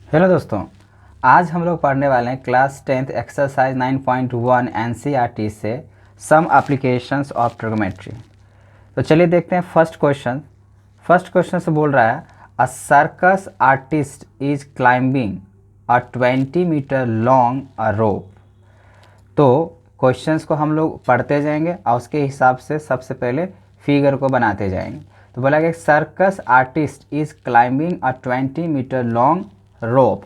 Hello दोस्तों, आज हम लोग पढ़ने वाले हैं क्लास 10th एक्सरसाइज 9.1 एनसीईआरटी से सम एप्लीकेशंस ऑफ ट्रिग्नोमेट्री। तो चलिए देखते हैं फर्स्ट क्वेश्चन। फर्स्ट क्वेश्चन से बोल रहा है a circus artist is climbing a 20 metre long a rope. तो क्वेश्चंस को हम लोग पढ़ते जाएंगे और उसके हिसाब से सबसे पहले फिगर को बनाते जाएंगे। तो बोला गया circus artist is climbing a 20 metre long rope.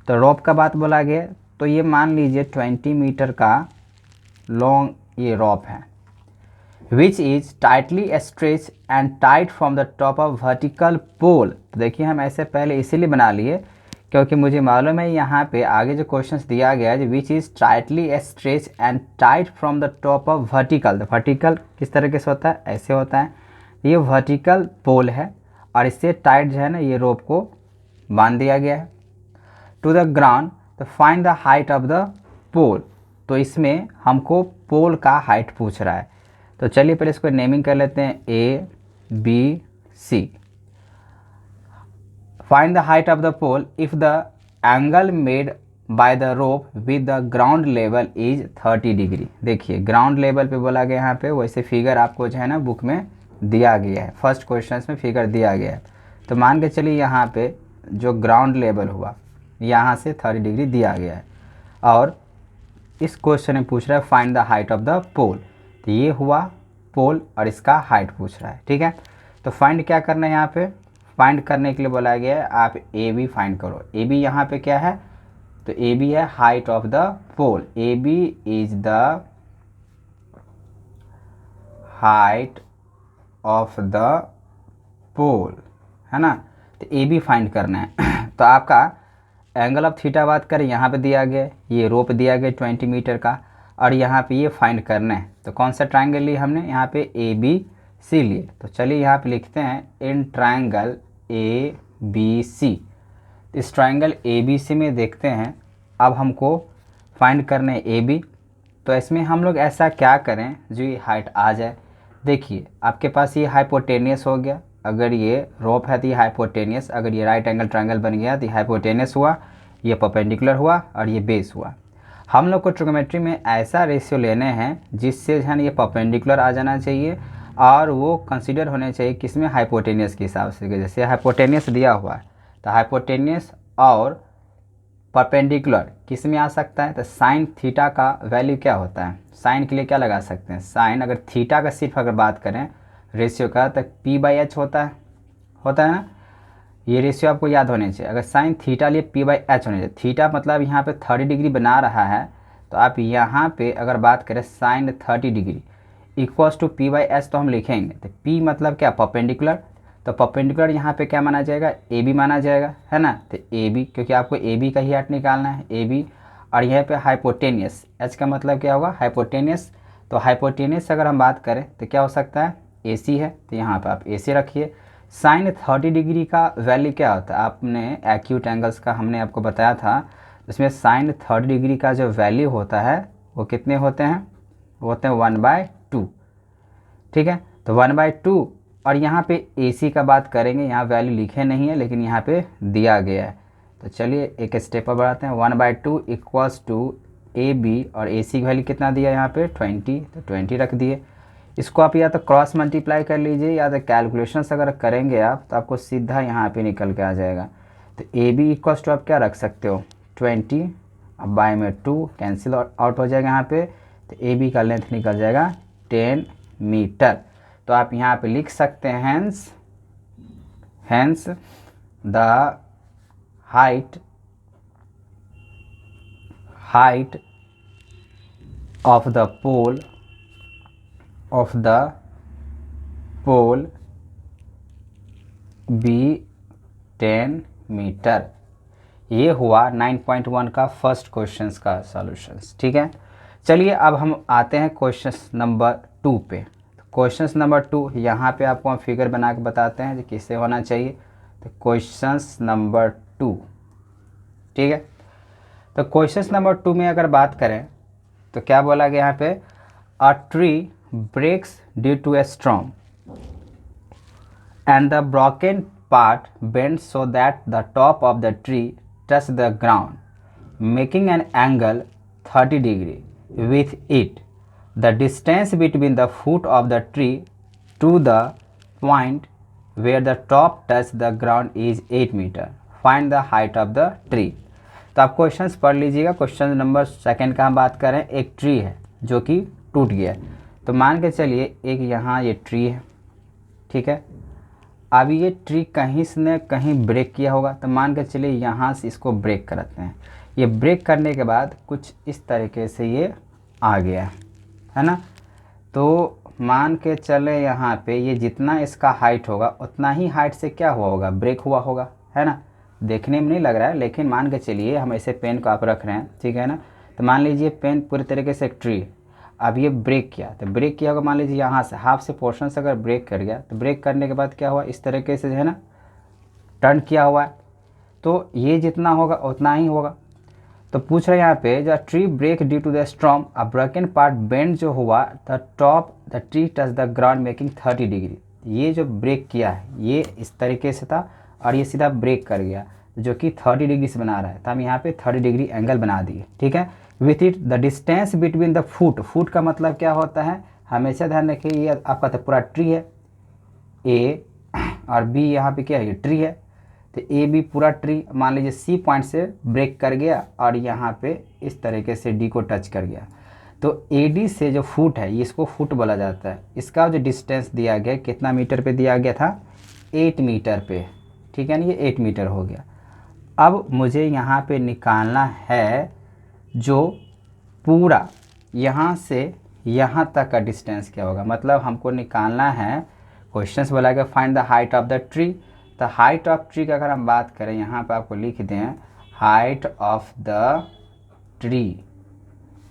तो रोप का बात बोला गया, तो ये मान लीजिए 20 मीटर का लॉन्ग ये रोप है, which is tightly stretch and tight from the top of vertical pole. तो देखिए हम ऐसे पहले इसीलिए बना लिए क्योंकि मुझे मालूम है यहाँ पे आगे जो क्वेश्चंस दिया गया है which is tightly stretch and tight from the top of vertical. तो वर्टिकल किस तरीके से होता है, ऐसे होता है। ये वर्टिकल पोल है और इससे टाइट जो है ना ये रोप को बांध दिया गया है। टू द ग्राउंड, तो find the height of the pole. तो इसमें हमको पोल का हाइट पूछ रहा है। तो चलिए पहले इसको नेमिंग कर लेते हैं A B C. Find the height of the pole if the angle made by the rope with the ground level is 30 degree. देखिए ग्राउंड लेवल पे बोला गया यहाँ पे, वैसे फिगर आपको जो है ना बुक में दिया गया है, फर्स्ट क्वेश्चन में फिगर दिया गया है। तो मान के चलिए यहाँ पे जो ग्राउंड लेवल हुआ यहाँ से 30 डिग्री दिया गया है और इस क्वेश्चन में पूछ रहा है find the height of the pole. तो ये हुआ पोल और इसका हाइट पूछ रहा है, ठीक है। तो फाइंड क्या करना है, यहाँ पे फाइंड करने के लिए बोला गया है आप ए बी फाइंड करो। ए बी यहाँ पे क्या है, तो ए बी है height of the pole. A B is the height of the pole, है ना। तो ए बी फाइंड करना है। तो आपका एंगल ऑफ थीटा बात करें यहाँ पे दिया गया, ये रोप दिया गया 20 मीटर का और यहाँ पे ये फाइंड करना है। तो कौन सा ट्रायंगल लिए हमने, यहाँ पे ए बी सी लिए। तो चलिए यहाँ पे लिखते हैं इन ट्रायंगल ए बी सी। इस ट्रायंगल ए बी सी में देखते हैं अब हमको फाइंड करना है ए बी। तो इसमें हम लोग ऐसा क्या करें जो ये हाइट आ जाए। देखिए आपके पास ये हाइपोटेनियस हो गया, अगर ये रोप है तो ये हाइपोटेनियस, अगर ये राइट एंगल ट्रायंगल बन गया तो ये हाइपोटेनियस हुआ, ये परपेंडिकुलर हुआ और ये बेस हुआ। हम लोग को ट्रिग्नोमेट्री में ऐसा रेशियो लेने हैं जिससे जो है ये परपेंडिकुलर आ जाना चाहिए और वो कंसीडर होने चाहिए किसमें, हाइपोटेनियस के हिसाब से। जैसे हाइपोटेनियस दिया हुआ है तो हाइपोटेनियस और परपेंडिकुलर किस में आ सकता है, तो साइन थीटा का वैल्यू क्या होता है, साइन के लिए क्या लगा सकते हैं, साइन अगर थीटा का सिर्फ अगर बात करें रेशियो का तो पी बाई एच होता है ना। ये रेशियो आपको याद होने चाहिए। अगर साइन थीटा लिए पी बाई एच होने चाहिए। थीटा मतलब यहाँ पे 30 डिग्री बना रहा है, तो आप यहाँ पे अगर बात करें sine 30 degree equals to P by H तो हम लिखेंगे। तो पी मतलब क्या, परपेंडिकुलर। तो परपेंडिकुलर यहाँ पे क्या माना जाएगा, ए बी माना जाएगा, है ना। तो ए बी, क्योंकि आपको ए बी का ही हाइट निकालना है, ए बी। और यहाँ पे हाइपोटेनियस, एच का मतलब क्या होगा, हाइपोटेनियस। तो हाइपोटेनियस अगर हम बात करें तो क्या हो सकता है, ए सी है। तो यहाँ पर आप ए सी रखिए। साइन 30 डिग्री का वैल्यू क्या होता है, आपने एक्यूट एंगल्स का हमने आपको बताया था, इसमें साइन 30 डिग्री का जो वैल्यू होता है वो कितने होते हैं, वो होते हैं 1/2, ठीक है। तो 1/2 और यहाँ पे AC का बात करेंगे, यहाँ वैल्यू लिखे नहीं है लेकिन यहाँ पे दिया गया है। तो चलिए एक स्टेप पर बढ़ाते हैं, 1/2 इक्वल्स टू ए बी और AC की वैल्यू कितना दिया यहाँ पे 20, तो 20 रख दिए। इसको आप या तो क्रॉस मल्टीप्लाई कर लीजिए या तो कैलकुलेशंस अगर करेंगे आप तो आपको सीधा यहाँ पे निकल के आ जाएगा। तो ए बी इक्वल्स टू आप क्या रख सकते हो 20, अब बाय में 2 कैंसिल आउट हो जाएगा यहाँ पे। तो ए बी का लेंथ निकल जाएगा 10 मीटर। तो आप यहाँ पे लिख सकते हैं hence the height of the pole be 10 metre. ये हुआ 9.1 का फर्स्ट क्वेश्चन का सॉल्यूशंस, ठीक है। चलिए अब हम आते हैं क्वेश्चन नंबर 2 पे। क्वेश्चन नंबर 2 यहाँ पे आपको हम फिगर बना के बताते हैं कि किससे होना चाहिए। तो क्वेश्चन नंबर 2, ठीक है। तो क्वेश्चन नंबर 2 में अगर बात करें तो क्या बोला गया यहाँ पे, a tree breaks due to a storm and the broken part bends so that the top of the tree touch the ground, making an angle 30 degree with it. The distance between the foot of the tree to the point where the top touch the ground is 8 meter. Find the height of the tree. तो आप questions पढ़ लीजिएगा। Question number second का हम बात करें, एक tree है जो कि टूट गया है। तो मान के चलिए एक यहाँ ये ट्री है, ठीक है। अब ये ट्री कहीं से कहीं ब्रेक किया होगा, तो मान के चलिए यहाँ से इसको ब्रेक करते हैं। ये ब्रेक करने के बाद कुछ इस तरीके से ये आ गया है ना। तो मान के चले यहाँ पे ये जितना इसका हाइट होगा उतना ही हाइट से क्या हुआ होगा, ब्रेक हुआ होगा, है ना। देखने में नहीं लग रहा है, लेकिन मान के चलिए हम ऐसे पेन को आप रख रहे हैं, ठीक है ना। तो मान लीजिए पेन पूरी तरीके से एक ट्री, अब ये ब्रेक किया, तो ब्रेक किया होगा मान लीजिए यहाँ से हाफ से पोर्शन से अगर ब्रेक कर गया, तो ब्रेक करने के बाद क्या हुआ, इस तरीके से जो है ना टर्न किया हुआ है, तो ये जितना होगा उतना ही होगा। तो पूछ रहे हैं यहाँ पे, जो tree break due to the storm, a broken part bend जो हुआ, the top the tree touch the ground making 30 degree. ये जो ब्रेक किया है ये इस तरीके से था और ये सीधा ब्रेक कर गया, जो कि 30 डिग्री से बना रहा है। तो हम यहाँ पे 30 डिग्री एंगल बना दिए, ठीक है। With it the distance between the foot, foot का मतलब क्या होता है, हमेशा ध्यान रखिए ये आपका तो पूरा ट्री है, ए और बी यहाँ पे क्या है, ये ट्री है। तो ए बी पूरा ट्री मान लीजिए सी पॉइंट से ब्रेक कर गया और यहाँ पे इस तरीके से डी को टच कर गया। तो ए डी से जो फुट है इसको फुट बोला जाता है। इसका जो डिस्टेंस दिया गया कितना मीटर पे दिया गया था, 8 मीटर पे, ठीक है ना, ये 8 मीटर हो गया। अब मुझे यहाँ पे निकालना है जो पूरा यहाँ से यहाँ तक का डिस्टेंस क्या होगा, मतलब हमको निकालना है, क्वेश्चंस बोला गया find the height of the tree. तो हाइट ऑफ ट्री की अगर हम बात करें, यहाँ पे आपको लिख दें हाइट ऑफ द ट्री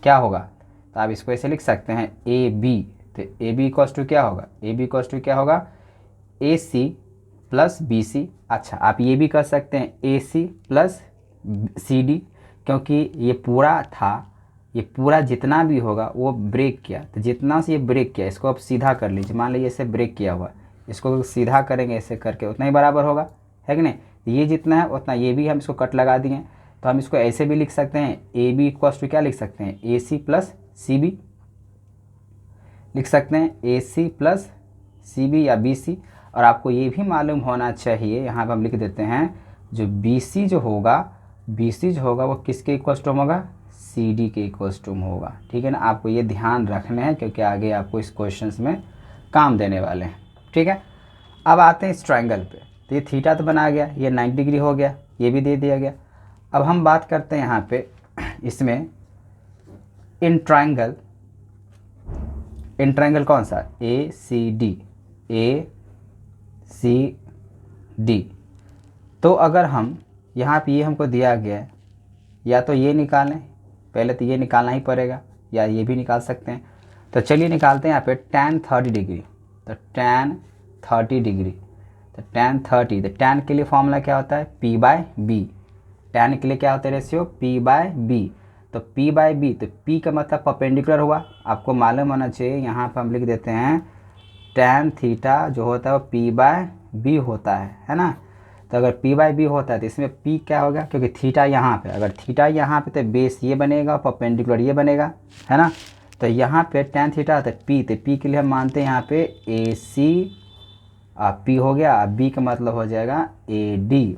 क्या होगा, तो आप इसको ऐसे लिख सकते हैं ए बी। तो ए बी इक्वल्स टू क्या होगा, ए बी इक्वल्स टू क्या होगा, ए सी प्लस बी सी। अच्छा आप ये भी कर सकते हैं ए सी प्लस सी डी, क्योंकि ये पूरा था, ये पूरा जितना भी होगा वो ब्रेक किया, तो जितना से ये ब्रेक किया इसको आप सीधा कर लीजिए। मान लीजिए इसे ब्रेक किया हुआ, इसको सीधा करेंगे ऐसे करके उतना ही बराबर होगा, है कि नहीं। तो ये जितना है उतना ये भी हम इसको कट लगा दिए। तो हम इसको ऐसे भी लिख सकते हैं, ए बी इक्वल्स टू क्या लिख सकते हैं, ए सी प्लस सी बी लिख सकते हैं, ए सी प्लस सी बी या बी सी। और आपको ये भी मालूम होना चाहिए, यहाँ पर हम लिख देते हैं, जो बी सी जो होगा, बी सी जो होगा वो किसके इक्वल्स टू होगा, सी डी के इक्वल्स टू होगा, ठीक है ना। आपको ये ध्यान रखना है क्योंकि आगे आपको इस क्वेश्चंस में काम देने वाले हैं, ठीक है। अब आते हैं इस ट्रायंगल पे। तो ये थीटा तो बना गया, ये 90 डिग्री हो गया, ये भी दे दिया गया। अब हम बात करते हैं यहाँ पे इसमें इन ट्रायंगल कौन सा, ए सी डी, ए सी डी। तो अगर हम यहाँ पे ये हमको दिया गया है, या तो ये निकालें, पहले तो ये निकालना ही पड़ेगा, या ये भी निकाल सकते हैं। तो चलिए निकालते हैं यहाँ पे tan 30 डिग्री। तो tan 30 डिग्री, तो tan 30, तो tan के लिए फॉर्मूला क्या होता है, p बाय बी। tan के लिए क्या होता है रेशियो, p बाय बी। तो p बाय बी, तो p का मतलब परपेंडिकुलर हुआ, आपको मालूम होना चाहिए। यहाँ पर हम लिख देते हैं tan थीटा जो होता है वो p बाय बी होता है ना। तो अगर p बाय बी होता है तो इसमें p क्या होगा, क्योंकि थीटा यहाँ पे, अगर थीटा यहाँ पे तो बेस ये बनेगा, परपेंडिकुलर ये बनेगा, है ना। तो यहाँ पे tan थीटा तो p, तो p के लिए हम मानते हैं यहाँ पे ए सी, p हो गया, b का मतलब हो जाएगा ए डी।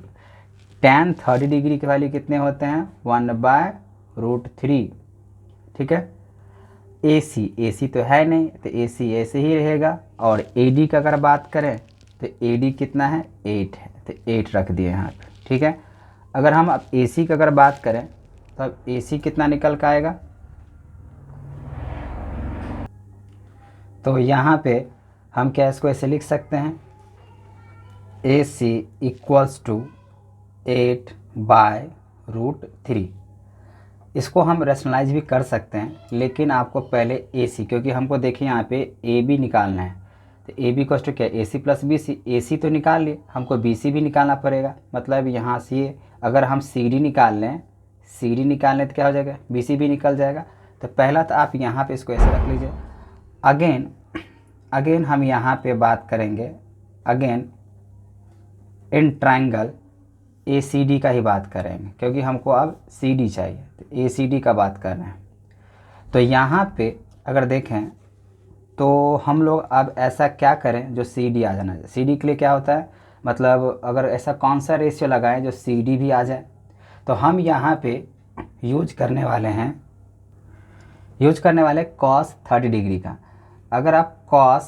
tan 30 डिग्री की वैल्यू कितने होते हैं, 1/√3, ठीक है। ए सी तो है नहीं, तो ए सी ऐसे ही रहेगा। और ए डी का अगर बात करें तो ए डी कितना है, 8 है, तो 8 रख दिए यहाँ पे, ठीक है। अगर हम अब ए सी की अगर बात करें तो अब ए सी कितना निकल के आएगा, तो यहाँ पे हम क्या इसको ऐसे लिख सकते हैं, ए सी इक्वल्स टू 8/√3। इसको हम रेशनलाइज भी कर सकते हैं, लेकिन आपको पहले ए सी, क्योंकि हमको देखिए यहाँ पे ए बी निकालना है, तो ए बी इक्वल्स टू क्या, ए सी प्लस बी सी। ए सी तो निकाल लिए, हमको बी सी भी निकालना पड़ेगा, मतलब यहाँ से अगर हम सी डी निकाल लें, सी डी निकाल लें तो क्या हो जाएगा, बी सी भी निकल जाएगा। तो पहला तो आप यहाँ पे इसको ऐसे रख लीजिए। अगेन हम यहाँ पे बात करेंगे, अगेन इन ट्रायंगल ACD का ही बात करेंगे क्योंकि हमको अब CD चाहिए, तो ACD का बात कर रहे हैं। तो यहाँ पे अगर देखें तो हम लोग अब ऐसा क्या करें जो CD आ जाना चाहिए। CD के लिए क्या होता है, मतलब अगर ऐसा कौन सा रेशियो लगाएं जो CD भी आ जाए, तो हम यहाँ पे यूज करने वाले cos 30 डिग्री का। अगर आप cos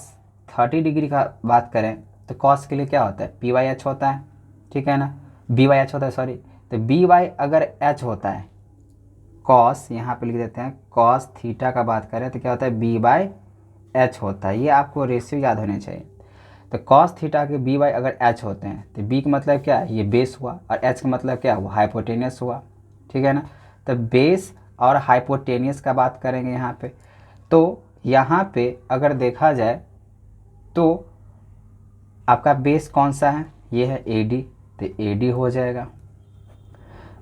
30 डिग्री का बात करें तो cos के लिए क्या होता है, PYH होता है, ठीक है ना, BYH होता है, सॉरी। तो BY अगर H होता है, cos यहाँ पे लिख देते हैं, cos थीटा का बात करें तो क्या होता है, B/H होता है। ये आपको रेशियो याद होने चाहिए। तो cos थीटा के BY अगर H होते हैं तो B का मतलब क्या है, ये बेस हुआ, और H का मतलब क्या हुआ, हाइपोटेनियस हुआ, ठीक है ना। तो बेस और हाइपोटेनियस का बात करेंगे यहाँ पे। तो यहाँ पे अगर देखा जाए तो आपका बेस कौन सा है, ये है AD, तो AD हो जाएगा।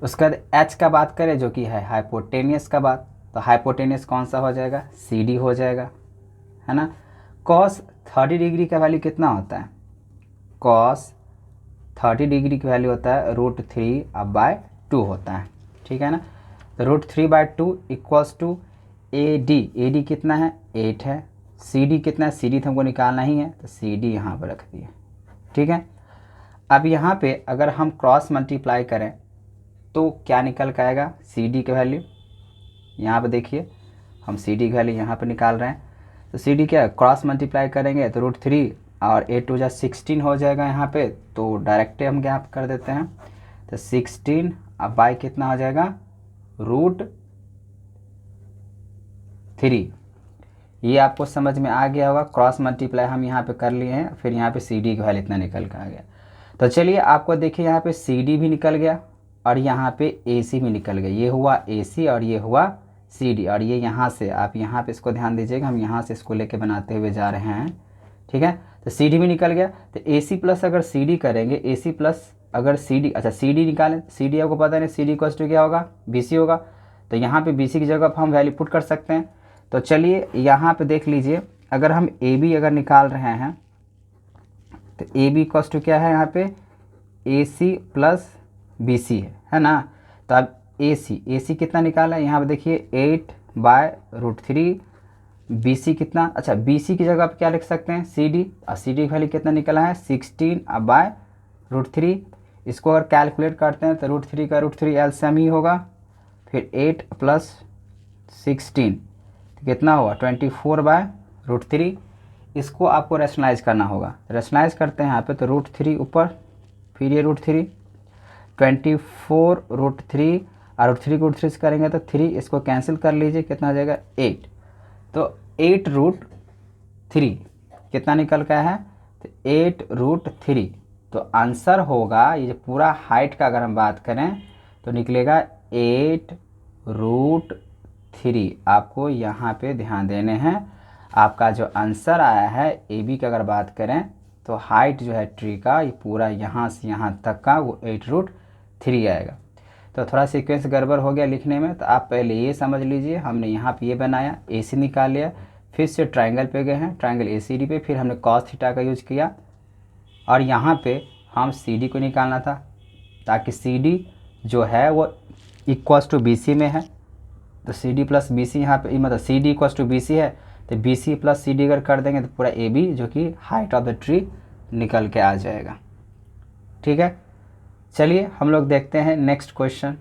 उसके बाद H का बात करें जो कि है हाइपोटेनियस का बात, तो हाइपोटेनियस कौन सा हो जाएगा, CD हो जाएगा, है ना। cos 30 डिग्री का वैल्यू कितना होता है, cos 30 डिग्री की वैल्यू होता है √3/2 होता है, ठीक है ना। तो √3/2 इक्वल्स टू AD कितना है, 8 है। CD कितना है, CD तो हमको निकालना ही है, तो CD यहाँ पर रख दिए, ठीक है। अब यहाँ पे अगर हम क्रॉस मल्टीप्लाई करें तो क्या निकल के आएगा, CD की वैल्यू यहाँ पे देखिए, हम CD की वैल्यू यहाँ पे निकाल रहे हैं। तो CD क्या है, क्रॉस मल्टीप्लाई करेंगे तो √3 और 8 2 16 हो जाएगा यहाँ पे, तो डायरेक्ट हम क्या कर देते हैं, तो 16 अब बाई कितना हो जाएगा, √3। ये आपको समझ में आ गया होगा। क्रॉस मल्टीप्लाई हम यहाँ पे कर लिए हैं, फिर यहाँ पे CD की वैल्यू इतना निकल के आ गया। तो चलिए आपको देखिए यहाँ पे CD भी निकल गया और यहाँ पे AC भी निकल गया। ये हुआ AC और ये हुआ CD, और ये यहाँ से आप यहाँ पे इसको ध्यान दीजिएगा, हम यहाँ से इसको लेके बनाते हुए जा रहे हैं, ठीक है। तो CD भी निकल गया। तो AC प्लस अगर CD करेंगे, AC प्लस अगर CD, अच्छा CD निकालें, CD आपको पता नहीं CD इक्वल्स टू क्या होगा, BC होगा। तो यहाँ पे BC की जगह पर हम वैल्यू पुट कर सकते हैं। तो चलिए यहाँ पे देख लीजिए, अगर हम AB अगर निकाल रहे हैं तो AB इक्वल्स टू क्या है, यहाँ पे AC प्लस BC है ना। तो अब AC कितना निकाला है, यहाँ पे देखिए 8/√3। BC कितना, अच्छा BC की जगह आप क्या लिख सकते हैं, CD, और CD की वैल्यू कितना निकला है, 16/√3। इसको अगर कैलकुलेट करते हैं तो √3 का √3 एलसीएम ही होगा, फिर 8 + 16 तो कितना होगा, 24/√3। इसको आपको रैशनलाइज करना होगा। रैशनलाइज करते हैं यहाँ पे, तो √3 ऊपर, फिर ये √3, 24√3 और √3 को √3 से करेंगे तो 3, इसको कैंसिल कर लीजिए, कितना आ जाएगा 8। तो 8√3 कितना निकल का है, तो 8√3। तो आंसर होगा, ये पूरा हाइट का अगर हम बात करें तो निकलेगा 8√3। आपको यहाँ पे ध्यान देने हैं। आपका जो आंसर आया है AB की अगर बात करें तो हाइट जो है ट्री का, ये पूरा यहाँ से यहाँ तक का वो 8√3 आएगा। तो थोड़ा सीक्वेंस गड़बड़ हो गया लिखने में, तो आप पहले ये समझ लीजिए, हमने यहाँ पे ये बनाया, AC निकाल लिया, फिर से ट्रायंगल पे गए हैं, ट्रायंगल ACD पे, फिर हमने cos थीटा का यूज किया, और यहाँ पे हम CD को निकालना था ताकि CD जो है वो इक्वल्स टू BC में है। तो CD प्लस BC यहाँ पे, मतलब CD इक्वल्स टू BC है, तो BC प्लस CD अगर कर देंगे तो पूरा AB जो कि हाइट ऑफ द ट्री निकल के आ जाएगा, ठीक है। चलिए हम लोग देखते हैं नेक्स्ट क्वेश्चन।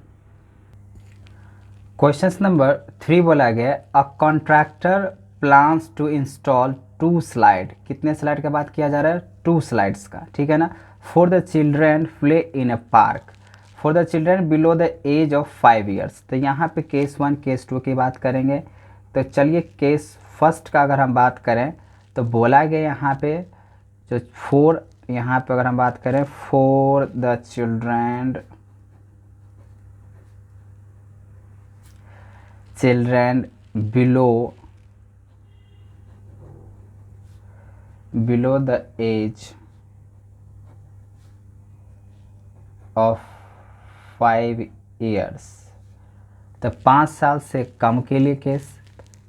क्वेश्चन नंबर 3 बोला गया, a contractor plans to install 2 slide. कितने स्लाइड का बात किया जा रहा है, 2 स्लाइड्स का, ठीक है ना। For the children play in a park, for the children below the age of 5 years. तो यहाँ पे केस 1 केस 2 की बात करेंगे। तो चलिए केस फर्स्ट का अगर हम बात करें तो बोला गया यहाँ पे जो 4, यहाँ पे अगर हम बात करें, for the children below the age of 5 years, तो 5 साल से कम के लिए केस।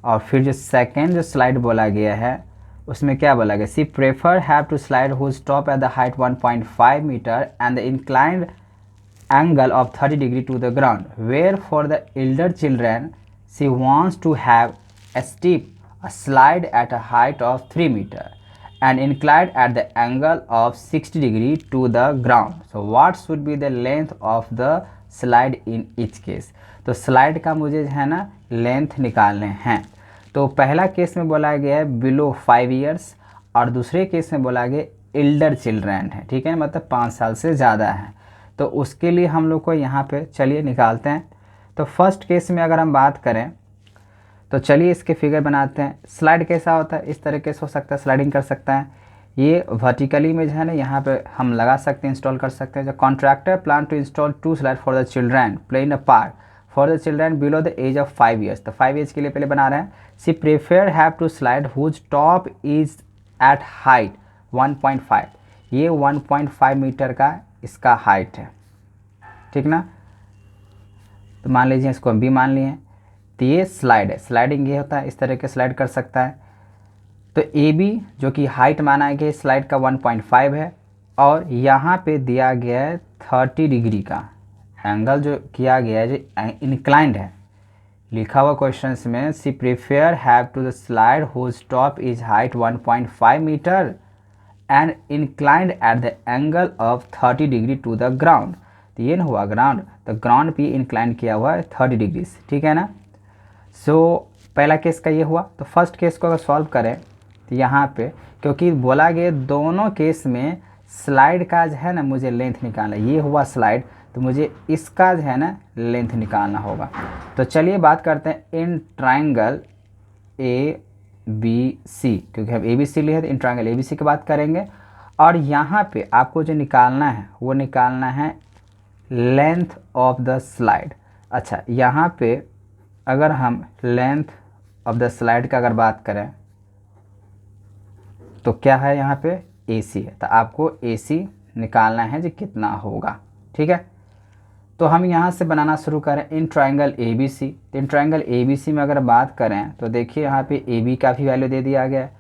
और फिर जो सेकेंड जो स्लाइड बोला गया है उसमें क्या बोला गया, she prefer have to slide whose top at the height 1.5 metre and the inclined angle of 30 degree to the ground, where for the elder children she wants to have a steep slide at a height of 3 meter and inclined at the angle of 60 degree to the ground. So what should be the length of the slide in each case? तो slide का मुझे है ना length निकालने हैं। तो पहला case में बोला गया है बिलो 5 ईयर्स और दूसरे केस में बोला गया एल्डर चिल्ड्रन है, ठीक है, मतलब 5 साल से ज़्यादा है। तो उसके लिए हम लोग को यहाँ पे चलिए निकालते हैं। तो फर्स्ट केस में अगर हम बात करें तो चलिए इसके फिगर बनाते हैं। स्लाइड कैसा होता है, इस तरीके से हो सकता है, स्लाइडिंग कर सकता है। ये वर्टिकली में जो है ना यहाँ पे हम लगा सकते हैं, इंस्टॉल कर सकते हैं। जो contractor plan to install 2 slide for the children playing a part for the children below the age of 5 years. तो 5 ईयर्स के लिए पहले बना रहे हैं। She prefer have to slide whose top is at height 1.5। ये 1.5 मीटर का इसका हाइट है, ठीक ना। तो मान लीजिए इसको हम भी मान लिए। तो ये स्लाइड है, स्लाइडिंग ये होता है, इस तरह के स्लाइड कर सकता है। तो ए बी जो कि हाइट माना गया स्लाइड का 1.5 है और यहाँ पे दिया गया है 30 डिग्री का एंगल जो किया गया है जो इंक्लाइंड है। लिखा हुआ क्वेश्चंस में she prefer have to the slide whose top is height 1.5 metre and inclined at the angle of 30 degree to the ground. तो ये ना हुआ ग्राउंड, तो ग्राउंड पे इंक्लाइन किया हुआ है 30 डिग्री से, ठीक है ना। सो पहला केस का ये हुआ। तो फर्स्ट केस को अगर सॉल्व करें तो यहाँ पे क्योंकि बोला गया दोनों केस में स्लाइड का जो है ना मुझे लेंथ निकालना, ये हुआ स्लाइड, तो मुझे इसका जो है ना लेंथ निकालना होगा। तो चलिए बात करते हैं इन ट्राइंगल ए बी सी, क्योंकि हम ए बी सी लिए तो इन ट्राइंगल ए बी सी की बात करेंगे। और यहाँ पे आपको जो निकालना है वो निकालना है लेंथ ऑफ द स्लाइड। अच्छा, यहाँ पे अगर हम लेंथ ऑफ द स्लाइड का अगर बात करें तो क्या है यहाँ पे AC है, तो आपको AC निकालना है जो कितना होगा, ठीक है। तो हम यहाँ से बनाना शुरू करें इन ट्राइंगल ABC। तो इन ट्राइंगल ABC में अगर बात करें तो देखिए यहाँ पे AB का भी वैल्यू दे दिया गया है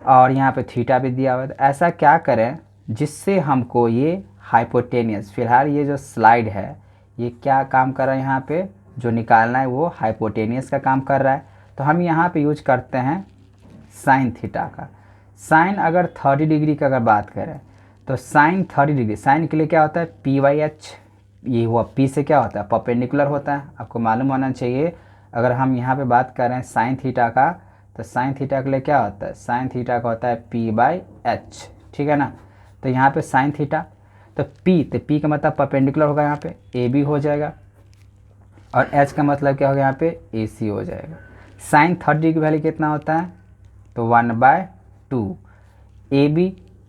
और यहाँ पे थीटा भी दिया हुआ है। तो ऐसा क्या करें जिससे हमको ये हाइपोटेनियस, फिलहाल ये जो स्लाइड है ये क्या काम कर रहा है, यहाँ पे जो निकालना है वो हाइपोटेनियस का काम कर रहा है। तो हम यहाँ पे यूज करते हैं साइन थीटा का। साइन अगर 30 डिग्री का अगर बात करें तो साइन 30 डिग्री, साइन के लिए क्या होता है PYH, ये हुआ P से क्या होता है परपेंडिकुलर होता है, आपको मालूम होना चाहिए। अगर हम यहाँ पे बात करें साइन थीटा का तो साइन थीटा के लिए क्या होता है, साइन थीटा का होता है P/H, ठीक है ना। तो यहाँ पे साइन थीटा तो P का मतलब परपेंडिकुलर होगा, यहाँ पे AB हो जाएगा और H का मतलब क्या होगा यहाँ पे AC हो जाएगा। साइन 30 की वैल्यू कितना होता है तो 1/2।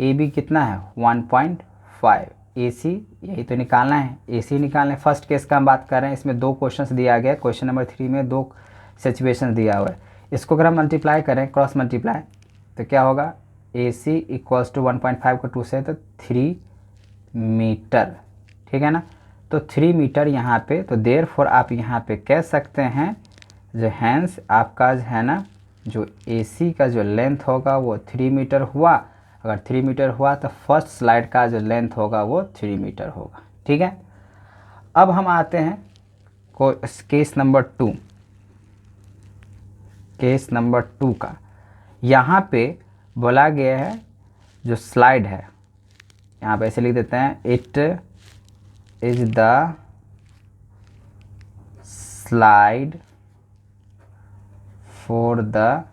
AB कितना है 1.5। AC यही तो निकालना है, AC निकालना है। फर्स्ट केस का हम बात कर रहे हैं, इसमें 2 क्वेश्चंस दिया गया है। क्वेश्चन नंबर 3 में 2 सिचुएशन दिया हुआ है। इसको अगर हम मल्टीप्लाई करें, क्रॉस मल्टीप्लाई, तो क्या होगा AC इक्वल्स टू 1.5 को 2 से तो 3 मीटर, ठीक है ना। तो 3 मीटर यहाँ पे, तो देयरफॉर आप यहाँ पे कह सकते हैं जो हैंस आपका जो है ना जो AC का जो लेंथ होगा वो 3 मीटर हुआ। अगर 3 मीटर हुआ तो फर्स्ट स्लाइड का जो लेंथ होगा वो 3 मीटर होगा, ठीक है। अब हम आते हैं केस नंबर 2। केस नंबर 2 का यहाँ पे बोला गया है जो स्लाइड है, यहाँ पे ऐसे लिख देते हैं it is the slide for the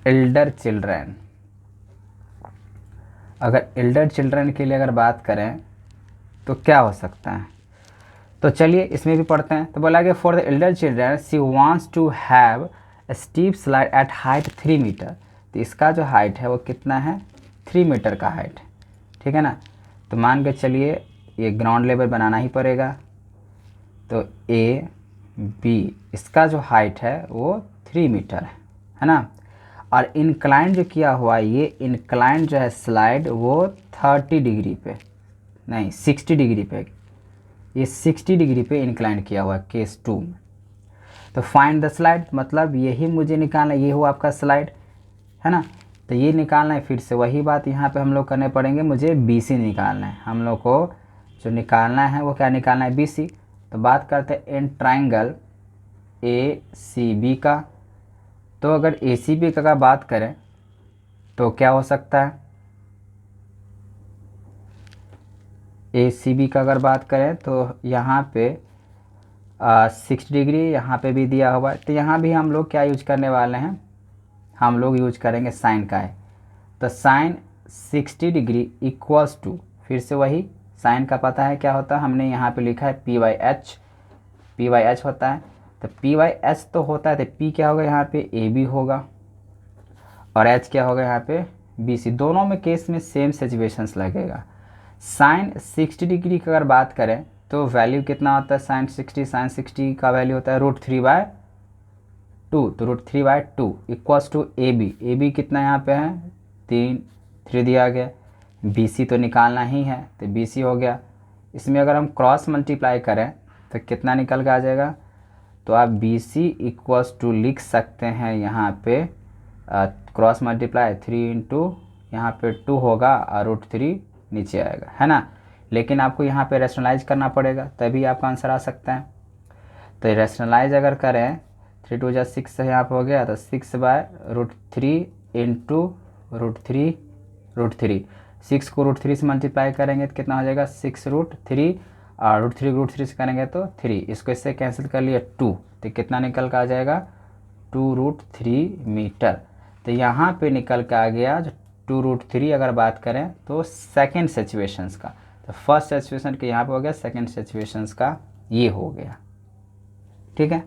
elder children. अगर एल्डर चिल्ड्रन के लिए अगर बात करें तो क्या हो सकता है, तो चलिए इसमें भी पढ़ते हैं। तो बोला गया for the elder children she wants to have a steep slide at height 3 metre. तो इसका जो हाइट है वो कितना है 3 मीटर का हाइट, ठीक है ना। तो मान के चलिए ये ग्राउंड लेवल बनाना ही पड़ेगा। तो AB इसका जो हाइट है वो 3 मीटर है ना। और इंक्लाइन जो किया हुआ है ये इंक्लाइन जो है स्लाइड वो 30 डिग्री पे नहीं 60 डिग्री पे, ये 60 डिग्री पे इंक्लाइन किया हुआ है केस 2 में। तो फाइंड द स्लाइड मतलब यही मुझे निकालना, ये हुआ आपका स्लाइड है ना। तो ये निकालना है, फिर से वही बात यहाँ पे हम लोग करने पड़ेंगे, मुझे BC निकालना है। हम लोग को जो निकालना है वो क्या निकालना है, BC। तो बात करते हैं इन ट्राइंगल ACB का। तो अगर ACB का अगर बात करें तो क्या हो सकता है, ACB का अगर बात करें तो यहाँ पे 60 डिग्री यहाँ पे भी दिया हुआ है। तो यहाँ भी हम लोग क्या यूज करने वाले हैं, हम लोग यूज करेंगे साइन का है। तो साइन 60 डिग्री इक्वल्स टू, फिर से वही साइन का पता है क्या होता है, हमने यहाँ पे लिखा है P/H, P/H होता है। तो P/H तो होता है, तो P क्या होगा यहाँ पे AB होगा, और H क्या होगा यहाँ पे BC। दोनों में केस में सेम सिचुएशंस लगेगा। साइन 60 डिग्री की अगर बात करें तो वैल्यू कितना होता है, साइन 60 का वैल्यू होता है √3/2। तो √3/2 इक्वल्स टू AB कितना यहाँ पे है 3 दिया गया। BC तो निकालना ही है, तो BC हो गया। इसमें अगर हम क्रॉस मल्टीप्लाई करें तो कितना निकल के आ जाएगा, तो आप BC इक्वल्स टू लिख सकते हैं यहाँ पे क्रॉस मल्टीप्लाई 3 इंटू यहाँ पे 2 होगा और √3 नीचे आएगा, है ना। लेकिन आपको यहाँ पे रेशनलाइज करना पड़ेगा, तभी आपका आंसर आ सकता है। तो रेशनलाइज अगर करें 3 2 जा 6 यहाँ पे हो गया, तो 6/√3 इंटू √3 6 को √3 से मल्टीप्लाई करेंगे तो कितना हो जाएगा 6√3, और √3 से करेंगे तो 3, इसको इससे कैंसिल कर लिया 2, तो कितना निकल कर आ जाएगा 2√3 मीटर। तो यहाँ पे निकल के आ गया जो 2√3 अगर बात करें तो सेकेंड सिचुएशंस का। तो फर्स्ट सिचुएशन के यहाँ पे हो गया, सेकेंड सिचुएशंस का ये हो गया, ठीक है।